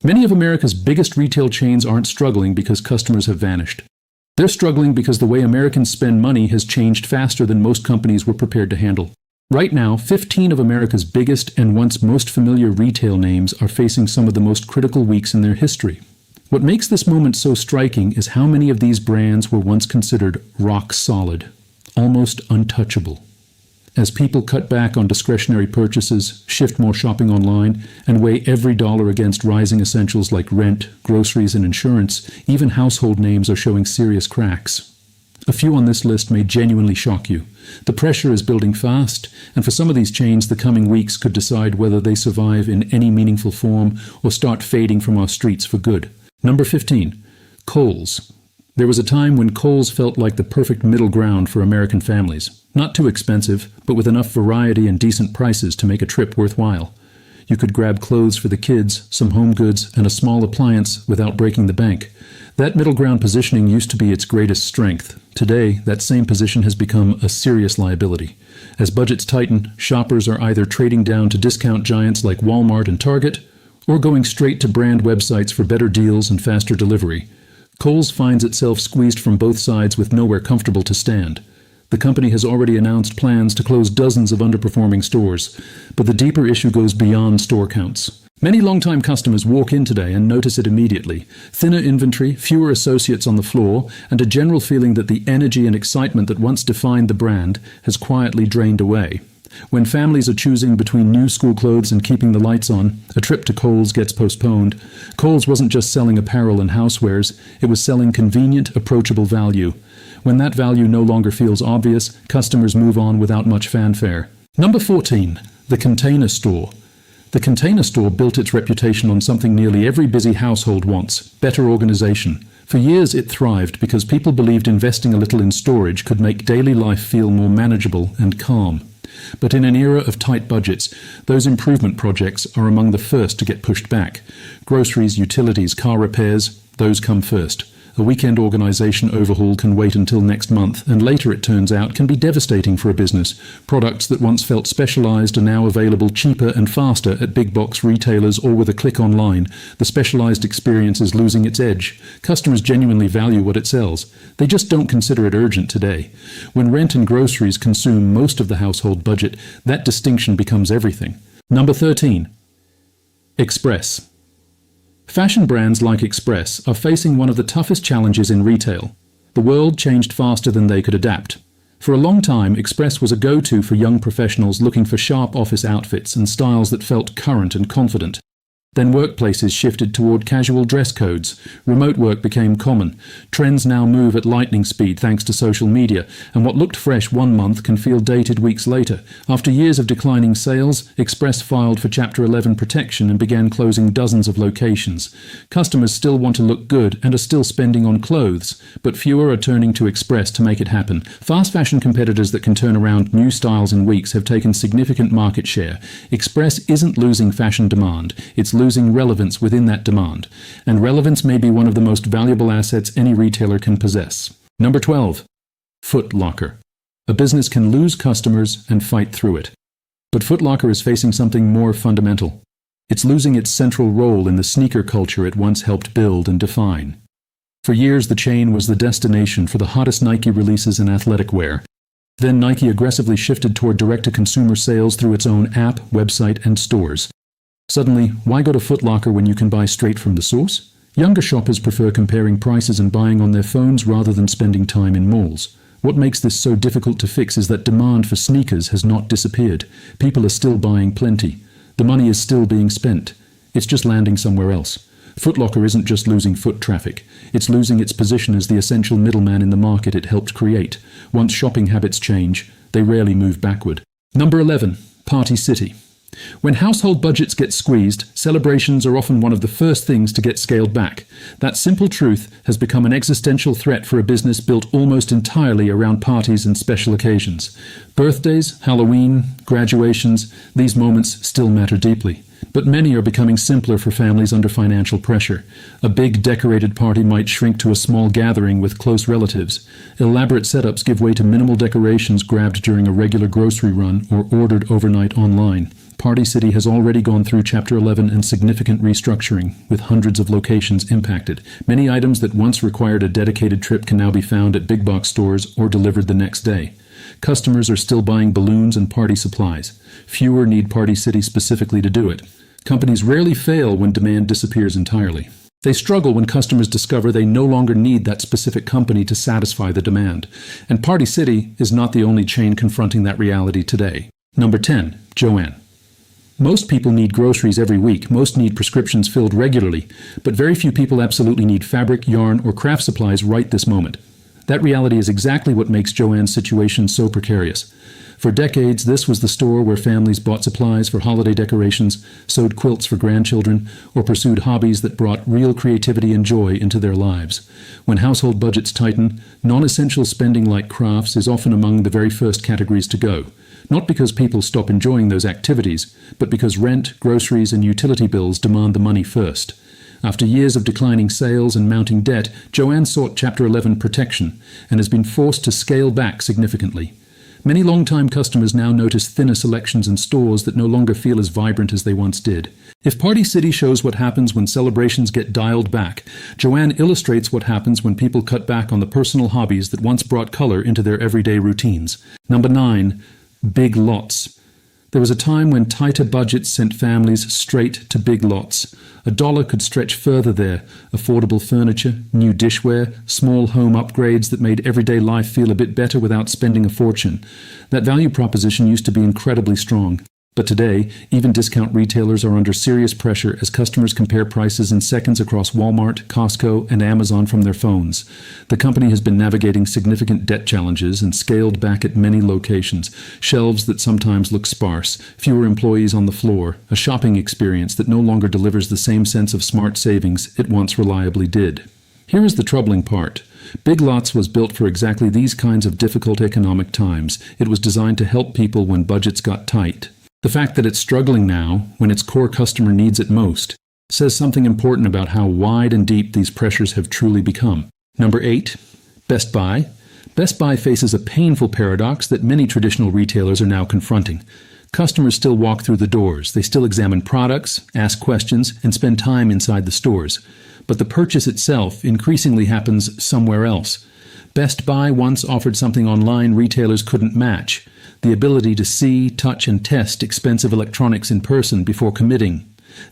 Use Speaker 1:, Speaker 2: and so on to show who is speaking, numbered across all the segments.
Speaker 1: Many of America's biggest retail chains aren't struggling because customers have vanished. They're struggling because the way Americans spend money has changed faster than most companies were prepared to handle. Right now, 15 of America's biggest and once most familiar retail names are facing some of the most critical weeks in their history. What makes this moment so striking is how many of these brands were once considered rock solid, almost untouchable. As people cut back on discretionary purchases, shift more shopping online, and weigh every dollar against rising essentials like rent, groceries, and insurance, even household names are showing serious cracks. A few on this list may genuinely shock you. The pressure is building fast, and for some of these chains, the coming weeks could decide whether they survive in any meaningful form or start fading from our streets for good. Number 15. Kohl's. There was a time when Kohl's felt like the perfect middle ground for American families. Not too expensive, but with enough variety and decent prices to make a trip worthwhile. You could grab clothes for the kids, some home goods, and a small appliance without breaking the bank. That middle ground positioning used to be its greatest strength. Today, that same position has become a serious liability. As budgets tighten, shoppers are either trading down to discount giants like Walmart and Target, or going straight to brand websites for better deals and faster delivery. Kohl's finds itself squeezed from both sides with nowhere comfortable to stand. The company has already announced plans to close dozens of underperforming stores, but the deeper issue goes beyond store counts. Many longtime customers walk in today and notice it immediately. Thinner inventory, fewer associates on the floor, and a general feeling that the energy and excitement that once defined the brand has quietly drained away. When families are choosing between new school clothes and keeping the lights on, a trip to Kohl's gets postponed. Kohl's wasn't just selling apparel and housewares, it was selling convenient, approachable value. When that value no longer feels obvious, customers move on without much fanfare. Number 14. The Container Store. The Container Store built its reputation on something nearly every busy household wants: better organization. For years it thrived because people believed investing a little in storage could make daily life feel more manageable and calm. But in an era of tight budgets, those improvement projects are among the first to get pushed back. Groceries, utilities, car repairs, those come first. A weekend organization overhaul can wait until next month, and later, it turns out, can be devastating for a business. Products that once felt specialized are now available cheaper and faster at big box retailers or with a click online. The specialized experience is losing its edge. Customers genuinely value what it sells. They just don't consider it urgent today. When rent and groceries consume most of the household budget, that distinction becomes everything. Number 13. Express. Fashion brands like Express are facing one of the toughest challenges in retail. The world changed faster than they could adapt. For a long time, Express was a go-to for young professionals looking for sharp office outfits and styles that felt current and confident. Then workplaces shifted toward casual dress codes. Remote work became common. Trends now move at lightning speed thanks to social media, and what looked fresh one month can feel dated weeks later. After years of declining sales, Express filed for Chapter 11 protection and began closing dozens of locations. Customers still want to look good and are still spending on clothes, but fewer are turning to Express to make it happen. Fast fashion competitors that can turn around new styles in weeks have taken significant market share. Express isn't losing fashion demand, it's losing relevance within that demand, and relevance may be one of the most valuable assets any retailer can possess. Number 12. Foot Locker. A business can lose customers and fight through it. But Foot Locker is facing something more fundamental. It's losing its central role in the sneaker culture it once helped build and define. For years, the chain was the destination for the hottest Nike releases in athletic wear. Then Nike aggressively shifted toward direct-to-consumer sales through its own app, website, and stores. Suddenly, why go to Foot Locker when you can buy straight from the source? Younger shoppers prefer comparing prices and buying on their phones rather than spending time in malls. What makes this so difficult to fix is that demand for sneakers has not disappeared. People are still buying plenty. The money is still being spent. It's just landing somewhere else. Foot Locker isn't just losing foot traffic. It's losing its position as the essential middleman in the market it helped create. Once shopping habits change, they rarely move backward. Number 11. Party City. When household budgets get squeezed, celebrations are often one of the first things to get scaled back. That simple truth has become an existential threat for a business built almost entirely around parties and special occasions. Birthdays, Halloween, graduations, these moments still matter deeply. But many are becoming simpler for families under financial pressure. A big decorated party might shrink to a small gathering with close relatives. Elaborate setups give way to minimal decorations grabbed during a regular grocery run or ordered overnight online. Party City has already gone through Chapter 11 and significant restructuring, with hundreds of locations impacted. Many items that once required a dedicated trip can now be found at big box stores or delivered the next day. Customers are still buying balloons and party supplies. Fewer need Party City specifically to do it. Companies rarely fail when demand disappears entirely. They struggle when customers discover they no longer need that specific company to satisfy the demand. And Party City is not the only chain confronting that reality today. Number 10, Joann. Most people need groceries every week. Most need prescriptions filled regularly. But very few people absolutely need fabric, yarn, or craft supplies right this moment. That reality is exactly what makes Joann's situation so precarious. For decades, this was the store where families bought supplies for holiday decorations, sewed quilts for grandchildren, or pursued hobbies that brought real creativity and joy into their lives. When household budgets tighten, non-essential spending like crafts is often among the very first categories to go. Not because people stop enjoying those activities, but because rent, groceries, and utility bills demand the money first. After years of declining sales and mounting debt, Joann sought Chapter 11 protection and has been forced to scale back significantly. Many long-time customers now notice thinner selections in stores that no longer feel as vibrant as they once did. If Party City shows what happens when celebrations get dialed back, Joann illustrates what happens when people cut back on the personal hobbies that once brought color into their everyday routines. Number 9, big lots. There was a time when tighter budgets sent families straight to big lots. $1 could stretch further there. Affordable furniture, new dishware, small home upgrades that made everyday life feel a bit better without spending a fortune. That value proposition used to be incredibly strong. But today, even discount retailers are under serious pressure as customers compare prices in seconds across Walmart, Costco, and Amazon from their phones. The company has been navigating significant debt challenges and scaled back at many locations, shelves that sometimes look sparse, fewer employees on the floor, a shopping experience that no longer delivers the same sense of smart savings it once reliably did. Here is the troubling part. Big Lots was built for exactly these kinds of difficult economic times. It was designed to help people when budgets got tight. The fact that it's struggling now, when its core customer needs it most, says something important about how wide and deep these pressures have truly become. Number 8, Best Buy. Best Buy faces a painful paradox that many traditional retailers are now confronting. Customers still walk through the doors, they still examine products, ask questions, and spend time inside the stores. But the purchase itself increasingly happens somewhere else. Best Buy once offered something online retailers couldn't match: the ability to see, touch, and test expensive electronics in person before committing.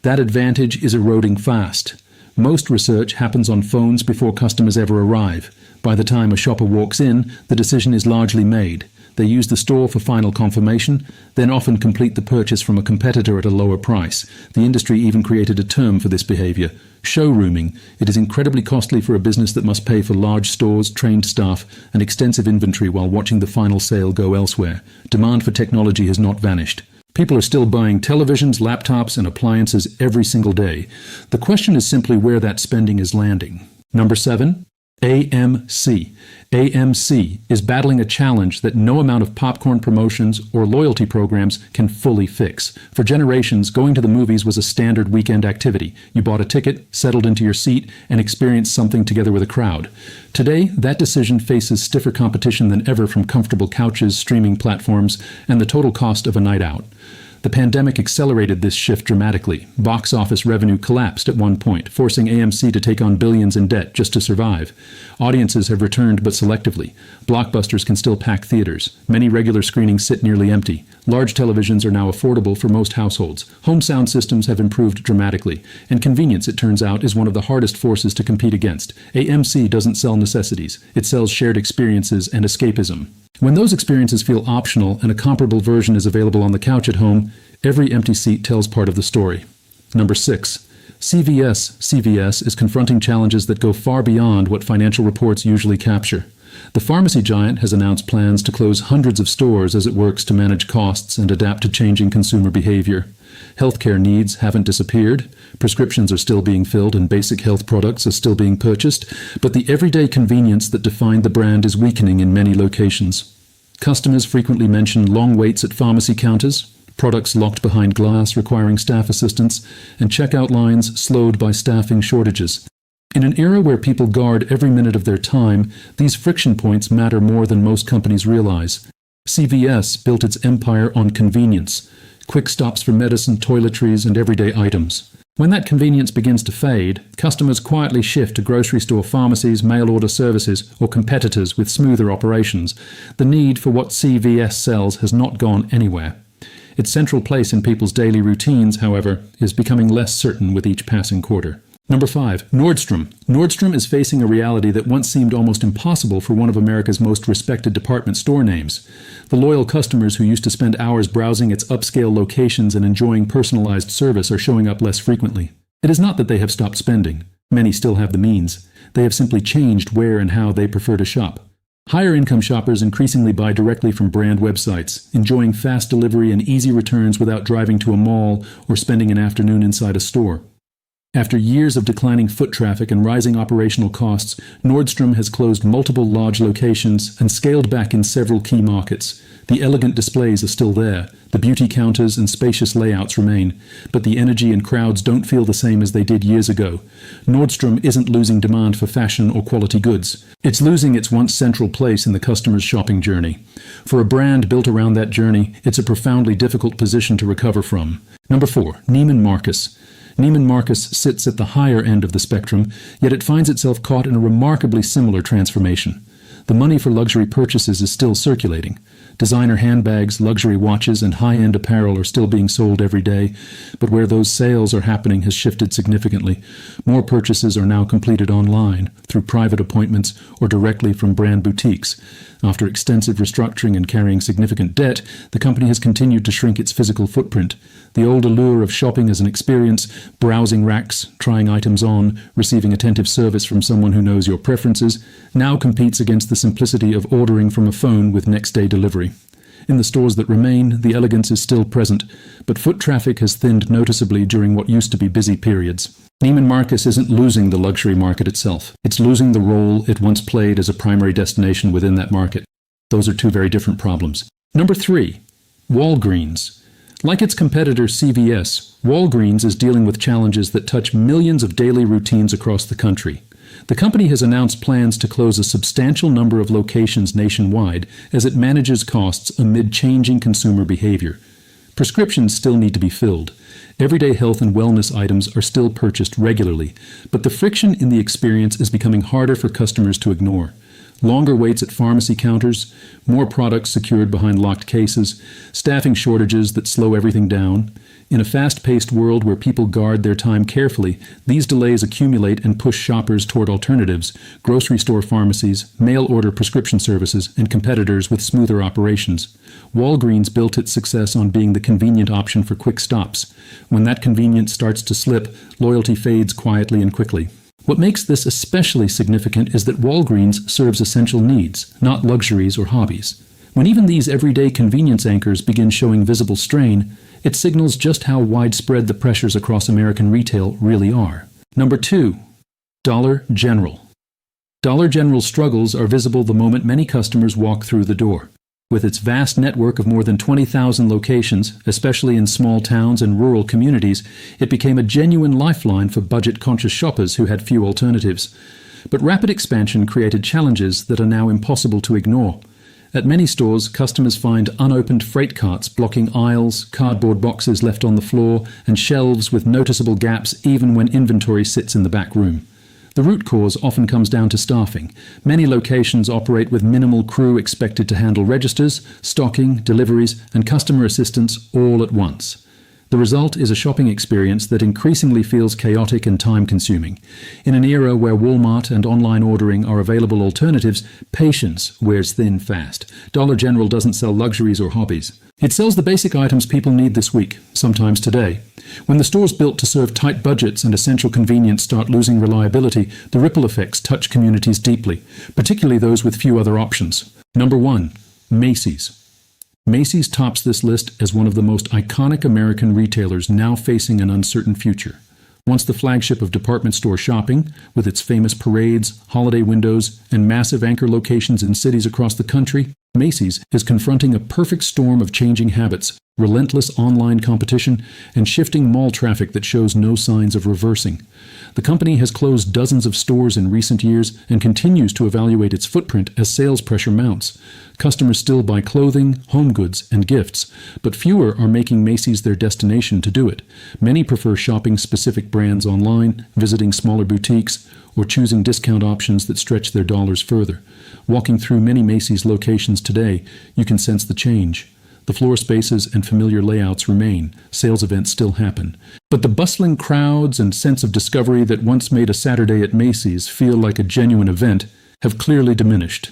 Speaker 1: That advantage is eroding fast. Most research happens on phones before customers ever arrive. By the time a shopper walks in, the decision is largely made. They use the store for final confirmation, then often complete the purchase from a competitor at a lower price. The industry even created a term for this behavior: showrooming. It is incredibly costly for a business that must pay for large stores, trained staff, and extensive inventory while watching the final sale go elsewhere. Demand for technology has not vanished. People are still buying televisions, laptops, and appliances every single day. The question is simply where that spending is landing. Number 7, AMC. AMC is battling a challenge that no amount of popcorn promotions or loyalty programs can fully fix. For generations, going to the movies was a standard weekend activity. You bought a ticket, settled into your seat, and experienced something together with a crowd. Today, that decision faces stiffer competition than ever from comfortable couches, streaming platforms, and the total cost of a night out. The pandemic accelerated this shift dramatically. Box office revenue collapsed at one point, forcing AMC to take on billions in debt just to survive. Audiences have returned, but selectively. Blockbusters can still pack theaters. Many regular screenings sit nearly empty. Large televisions are now affordable for most households. Home sound systems have improved dramatically. And convenience, it turns out, is one of the hardest forces to compete against. AMC doesn't sell necessities. It sells shared experiences and escapism. When those experiences feel optional and a comparable version is available on the couch at home, every empty seat tells part of the story. Number 6. CVS. CVS is confronting challenges that go far beyond what financial reports usually capture. The pharmacy giant has announced plans to close hundreds of stores as it works to manage costs and adapt to changing consumer behavior. Healthcare needs haven't disappeared. Prescriptions are still being filled and basic health products are still being purchased, but the everyday convenience that defined the brand is weakening in many locations. Customers frequently mention long waits at pharmacy counters, products locked behind glass requiring staff assistance, and checkout lines slowed by staffing shortages. In an era where people guard every minute of their time, these friction points matter more than most companies realize. CVS built its empire on convenience. quick stops for medicine, toiletries, and everyday items. When that convenience begins to fade, customers quietly shift to grocery store pharmacies, mail-order services, or competitors with smoother operations. The need for what CVS sells has not gone anywhere. Its central place in people's daily routines, however, is becoming less certain with each passing quarter. Number 5. Nordstrom. Nordstrom is facing a reality that once seemed almost impossible for one of America's most respected department store names. The loyal customers who used to spend hours browsing its upscale locations and enjoying personalized service are showing up less frequently. It is not that they have stopped spending. Many still have the means. They have simply changed where and how they prefer to shop. Higher-income shoppers increasingly buy directly from brand websites, enjoying fast delivery and easy returns without driving to a mall or spending an afternoon inside a store. After years of declining foot traffic and rising operational costs, Nordstrom has closed multiple large locations and scaled back in several key markets. The elegant displays are still there, the beauty counters and spacious layouts remain, but the energy and crowds don't feel the same as they did years ago. Nordstrom isn't losing demand for fashion or quality goods. It's losing its once central place in the customer's shopping journey. For a brand built around that journey, it's a profoundly difficult position to recover from. Number 4. Neiman Marcus. Neiman Marcus sits at the higher end of the spectrum, yet it finds itself caught in a remarkably similar transformation. The money for luxury purchases is still circulating. Designer handbags, luxury watches, and high-end apparel are still being sold every day, but where those sales are happening has shifted significantly. More purchases are now completed online, through private appointments, or directly from brand boutiques. After extensive restructuring and carrying significant debt, the company has continued to shrink its physical footprint. The old allure of shopping as an experience, browsing racks, trying items on, receiving attentive service from someone who knows your preferences, now competes against the simplicity of ordering from a phone with next-day delivery. In the stores that remain, the elegance is still present, but foot traffic has thinned noticeably during what used to be busy periods. Neiman Marcus isn't losing the luxury market itself. It's losing the role it once played as a primary destination within that market. Those are two very different problems. Number 3. Walgreens. Like its competitor CVS, Walgreens is dealing with challenges that touch millions of daily routines across the country. The company has announced plans to close a substantial number of locations nationwide as it manages costs amid changing consumer behavior. Prescriptions still need to be filled. Everyday health and wellness items are still purchased regularly, but the friction in the experience is becoming harder for customers to ignore. Longer waits at pharmacy counters, more products secured behind locked cases, staffing shortages that slow everything down. In a fast-paced world where people guard their time carefully, these delays accumulate and push shoppers toward alternatives, grocery store pharmacies, mail-order prescription services, and competitors with smoother operations. Walgreens built its success on being the convenient option for quick stops. When that convenience starts to slip, loyalty fades quietly and quickly. What makes this especially significant is that Walgreens serves essential needs, not luxuries or hobbies. When even these everyday convenience anchors begin showing visible strain, it signals just how widespread the pressures across American retail really are. Number 2. Dollar General. Dollar General's struggles are visible the moment many customers walk through the door. With its vast network of more than 20,000 locations, especially in small towns and rural communities, it became a genuine lifeline for budget-conscious shoppers who had few alternatives. But rapid expansion created challenges that are now impossible to ignore. At many stores, customers find unopened freight carts blocking aisles, cardboard boxes left on the floor, and shelves with noticeable gaps even when inventory sits in the back room. The root cause often comes down to staffing. Many locations operate with minimal crew expected to handle registers, stocking, deliveries, and customer assistance all at once. The result is a shopping experience that increasingly feels chaotic and time-consuming. In an era where Walmart and online ordering are available alternatives, patience wears thin fast. Dollar General doesn't sell luxuries or hobbies. It sells the basic items people need this week, sometimes today. When the stores built to serve tight budgets and essential convenience start losing reliability, the ripple effects touch communities deeply, particularly those with few other options. Number 1. Macy's. Macy's tops this list as one of the most iconic American retailers now facing an uncertain future. Once the flagship of department store shopping, with its famous parades, holiday windows, and massive anchor locations in cities across the country, Macy's is confronting a perfect storm of changing habits, relentless online competition, and shifting mall traffic that shows no signs of reversing. The company has closed dozens of stores in recent years and continues to evaluate its footprint as sales pressure mounts. Customers still buy clothing, home goods, and gifts, but fewer are making Macy's their destination to do it. Many prefer shopping specific brands online, visiting smaller boutiques, or choosing discount options that stretch their dollars further. Walking through many Macy's locations today, you can sense the change. The floor spaces and familiar layouts remain. Sales events still happen. But the bustling crowds and sense of discovery that once made a Saturday at Macy's feel like a genuine event have clearly diminished.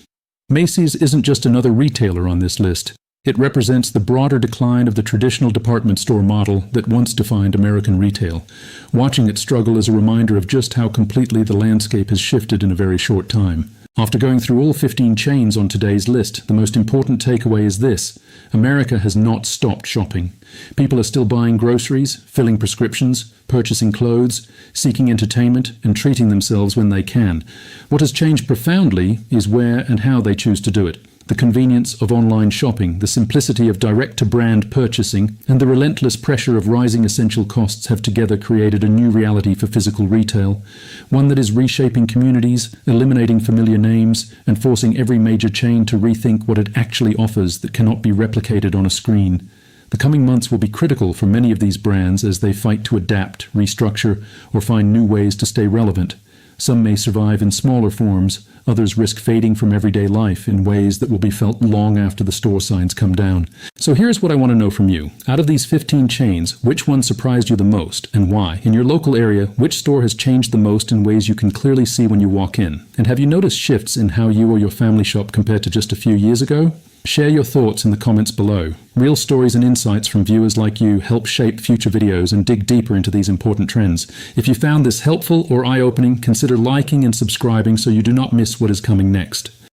Speaker 1: Macy's isn't just another retailer on this list. It represents the broader decline of the traditional department store model that once defined American retail. Watching it struggle is a reminder of just how completely the landscape has shifted in a very short time. After going through all 15 chains on today's list, the most important takeaway is this: America has not stopped shopping. People are still buying groceries, filling prescriptions, purchasing clothes, seeking entertainment, and treating themselves when they can. What has changed profoundly is where and how they choose to do it. The convenience of online shopping, the simplicity of direct-to-brand purchasing, and the relentless pressure of rising essential costs have together created a new reality for physical retail, one that is reshaping communities, eliminating familiar names, and forcing every major chain to rethink what it actually offers that cannot be replicated on a screen. The coming months will be critical for many of these brands as they fight to adapt, restructure, or find new ways to stay relevant. Some may survive in smaller forms, others risk fading from everyday life in ways that will be felt long after the store signs come down. So here's what I want to know from you. Out of these 15 chains, which one surprised you the most and why? In your local area, which store has changed the most in ways you can clearly see when you walk in? And have you noticed shifts in how you or your family shop compared to just a few years ago? Share your thoughts in the comments below. Real stories and insights from viewers like you help shape future videos and dig deeper into these important trends. If you found this helpful or eye-opening, consider liking and subscribing so you do not miss what is coming next.